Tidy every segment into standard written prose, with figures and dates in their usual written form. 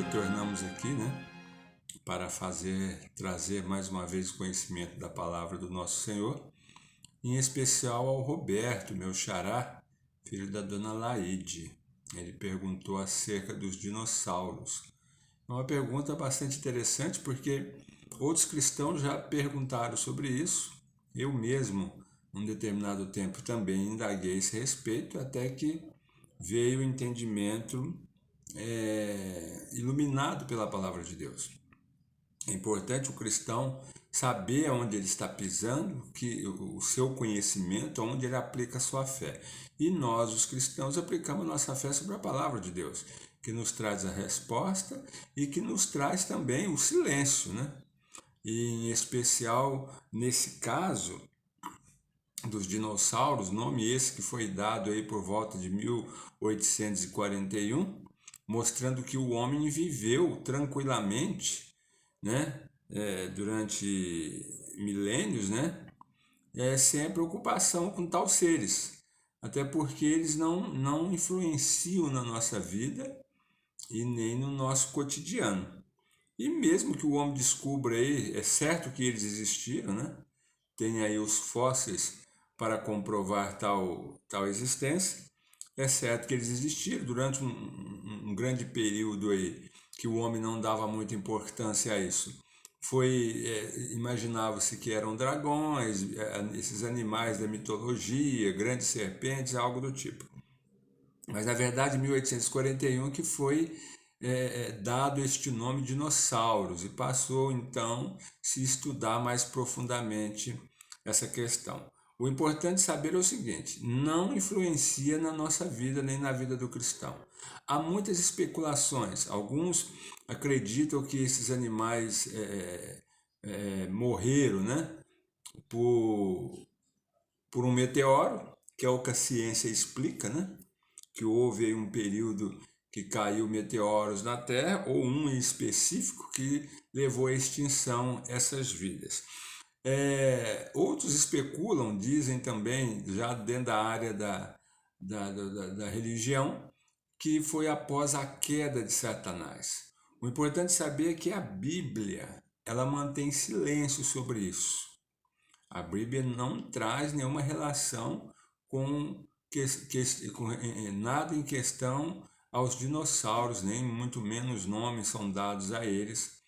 retornamos aqui, né, para trazer mais uma vez o conhecimento da palavra do nosso Senhor, em especial ao Roberto, meu xará, filho da dona Laide. Ele perguntou acerca dos dinossauros. É uma pergunta bastante interessante porque outros cristãos já perguntaram sobre isso. Eu mesmo, num determinado tempo, também indaguei esse respeito, até que veio o entendimento iluminado pela palavra de Deus. É importante o cristão saber onde ele está pisando, que o seu conhecimento, onde ele aplica a sua fé. E nós, os cristãos, aplicamos nossa fé sobre a palavra de Deus, que nos traz a resposta e que nos traz também o silêncio, né? E em especial, nesse caso dos dinossauros, nome esse que foi dado aí por volta de 1841, mostrando que o homem viveu tranquilamente, né, durante milênios, né, sem a preocupação com tais seres, até porque eles não influenciam na nossa vida e nem no nosso cotidiano. E mesmo que o homem descubra aí, é certo que eles existiram, né? Tem aí os fósseis para comprovar tal existência. É certo que eles existiram durante um grande período aí que o homem não dava muita importância a isso. Imaginava-se que eram dragões, esses animais da mitologia, grandes serpentes, algo do tipo. Mas na verdade, em 1841 que foi dado este nome dinossauros e passou então se estudar mais profundamente essa questão. O importante saber é o seguinte: não influencia na nossa vida nem na vida do cristão. Há muitas especulações. Alguns acreditam que esses animais morreram, né, por um meteoro, que é o que a ciência explica, né? Que houve aí um período que caiu meteoros na Terra, ou um em específico que levou à extinção essas vidas. Outros especulam, dizem também, já dentro da área da religião, que foi após a queda de Satanás. O importante saber é que a Bíblia, ela mantém silêncio sobre isso. A Bíblia não traz nenhuma relação com nada em questão aos dinossauros, nem muito menos nomes são dados a eles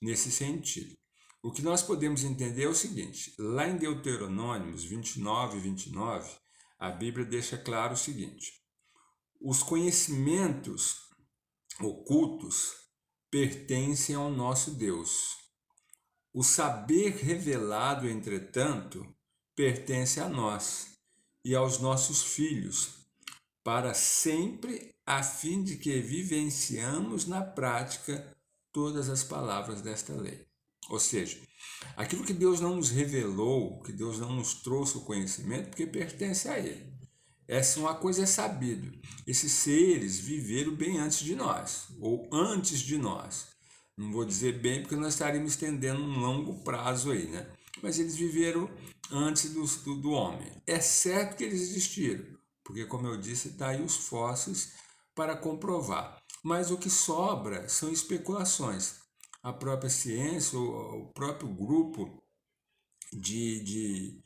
nesse sentido. O que nós podemos entender é o seguinte: lá em Deuteronômios 29, a Bíblia deixa claro o seguinte: os conhecimentos ocultos pertencem ao nosso Deus. O saber revelado, entretanto, pertence a nós e aos nossos filhos, para sempre, a fim de que vivenciamos na prática todas as palavras desta lei. Ou seja, aquilo que Deus não nos revelou, que Deus não nos trouxe o conhecimento, porque pertence a Ele. Uma coisa é sabido: esses seres viveram bem antes de nós, ou antes de nós. Não vou dizer bem porque nós estaríamos estendendo um longo prazo aí, né? Mas eles viveram antes do homem. É certo que eles existiram, porque, como eu disse, está aí os fósseis para comprovar. Mas o que sobra são especulações. A própria ciência, o próprio grupo de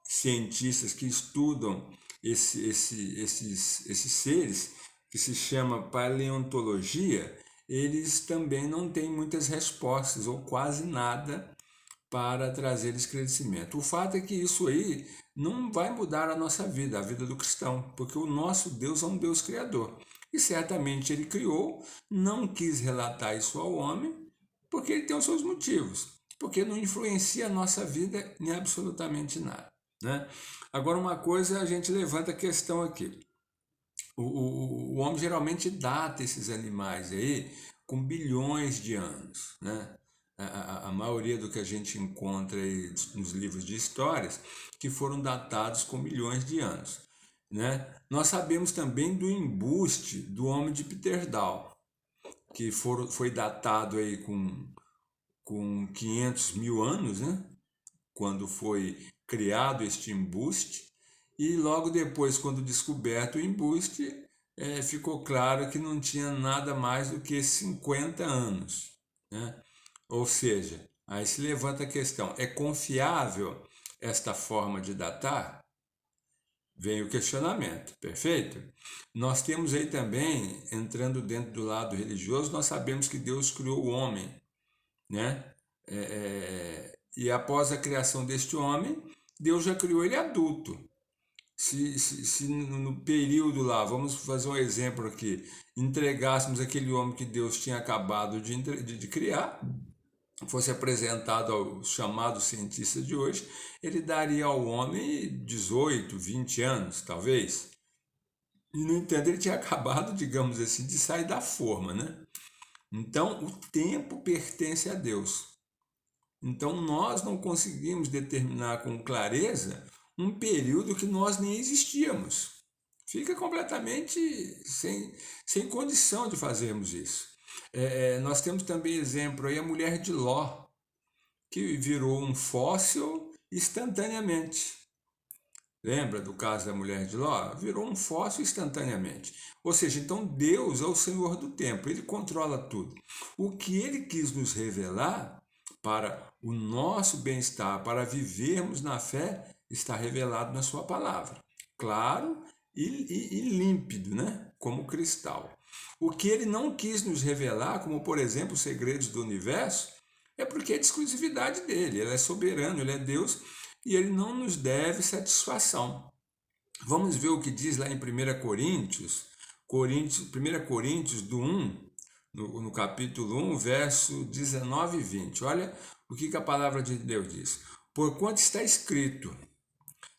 cientistas que estudam esses seres, que se chama paleontologia, eles também não têm muitas respostas, ou quase nada, para trazer esclarecimento. O fato é que isso aí não vai mudar a nossa vida, a vida do cristão, porque o nosso Deus é um Deus criador. E certamente ele criou, não quis relatar isso ao homem, porque ele tem os seus motivos, porque não influencia a nossa vida em absolutamente nada, né? Agora, uma coisa, a gente levanta a questão aqui. O homem geralmente data esses animais aí com bilhões de anos, né? A maioria do que a gente encontra aí nos livros de histórias, que foram datados com milhões de anos, né? Nós sabemos também do embuste do homem de Pterdal, que foi datado aí com 500 mil anos, né? Quando foi criado este embuste, e logo depois, quando descoberto o embuste, ficou claro que não tinha nada mais do que 50 anos, né? Ou seja, aí se levanta a questão, é confiável esta forma de datar? Vem o questionamento, perfeito? Nós temos aí também, entrando dentro do lado religioso, nós sabemos que Deus criou o homem, né? E após a criação deste homem, Deus já criou ele adulto. Se no período lá, vamos fazer um exemplo aqui, entregássemos aquele homem que Deus tinha acabado de criar, fosse apresentado aos chamados cientistas de hoje, ele daria ao homem 18, 20 anos, talvez. E, no entanto, ele tinha acabado, digamos assim, de sair da forma, né? Então, o tempo pertence a Deus. Então, nós não conseguimos determinar com clareza um período que nós nem existíamos. Fica completamente sem condição de fazermos isso. Nós temos também exemplo aí a mulher de Ló, que virou um fóssil instantaneamente. Lembra do caso da mulher de Ló? Virou um fóssil instantaneamente. Ou seja, então Deus é o Senhor do tempo, Ele controla tudo. O que Ele quis nos revelar para o nosso bem-estar, para vivermos na fé, está revelado na Sua palavra. Claro e límpido, né? Como cristal. O que Ele não quis nos revelar, como por exemplo os segredos do universo, é porque é de exclusividade dele. Ele é soberano, Ele é Deus e Ele não nos deve satisfação. Vamos ver o que diz lá em 1 Coríntios, 1 Coríntios do 1, no capítulo 1, verso 19 e 20. Olha o que a palavra de Deus diz. Porquanto está escrito,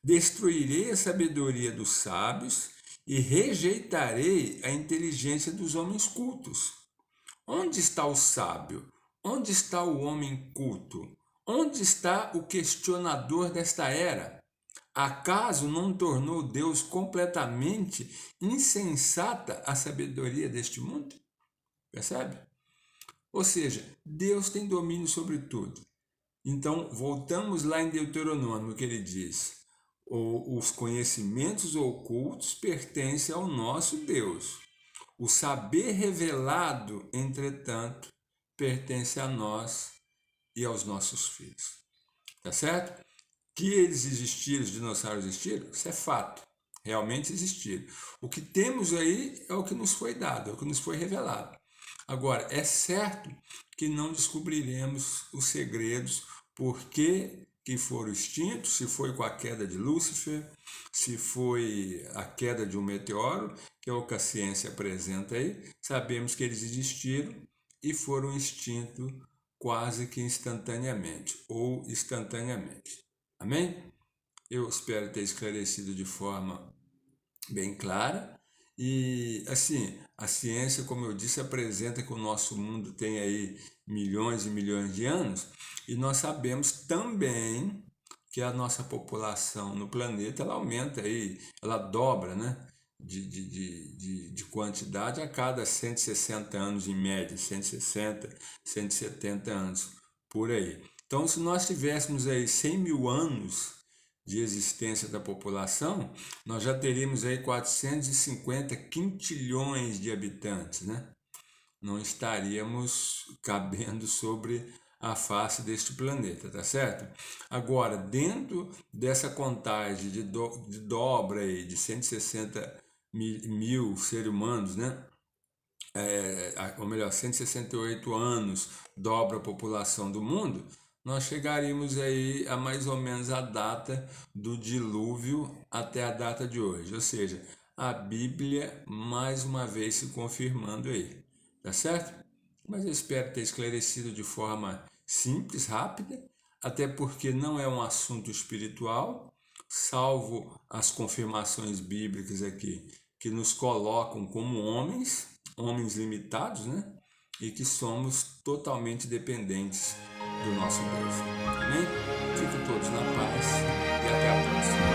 destruirei a sabedoria dos sábios e rejeitarei a inteligência dos homens cultos. Onde está o sábio? Onde está o homem culto? Onde está o questionador desta era? Acaso não tornou Deus completamente insensata a sabedoria deste mundo? Percebe? Ou seja, Deus tem domínio sobre tudo. Então, voltamos lá em Deuteronômio, que ele diz: os conhecimentos ocultos pertencem ao nosso Deus. O saber revelado, entretanto, pertence a nós e aos nossos filhos. Tá certo? Que eles existiram, os dinossauros existiram, isso é fato. Realmente existiram. O que temos aí é o que nos foi dado, é o que nos foi revelado. Agora, é certo que não descobriremos os segredos, por que foram extintos, se foi com a queda de Lúcifer, se foi a queda de um meteoro, que é o que a ciência apresenta aí. Sabemos que eles existiram e foram extintos quase que instantaneamente ou instantaneamente. Amém? Eu espero ter esclarecido de forma bem clara. E assim, a ciência, como eu disse, apresenta que o nosso mundo tem aí milhões e milhões de anos, e nós sabemos também que a nossa população no planeta ela aumenta aí, ela dobra, né? De quantidade a cada 160 anos em média, 160, 170 anos por aí. Então, se nós tivéssemos aí 100 mil anos de existência da população, nós já teríamos aí 450 quintilhões de habitantes, né? Não estaríamos cabendo sobre a face deste planeta, tá certo? Agora, dentro dessa contagem de dobra aí de 160 mil seres humanos, né? Ou melhor, 168 anos dobra a população do mundo, nós chegaríamos aí a mais ou menos a data do dilúvio até a data de hoje. Ou seja, a Bíblia mais uma vez se confirmando aí. Tá certo? Mas eu espero ter esclarecido de forma simples, rápida, até porque não é um assunto espiritual, salvo as confirmações bíblicas aqui, que nos colocam como homens limitados, né? E que somos totalmente dependentes do nosso Deus. Amém? Fiquem todos na paz e até a próxima.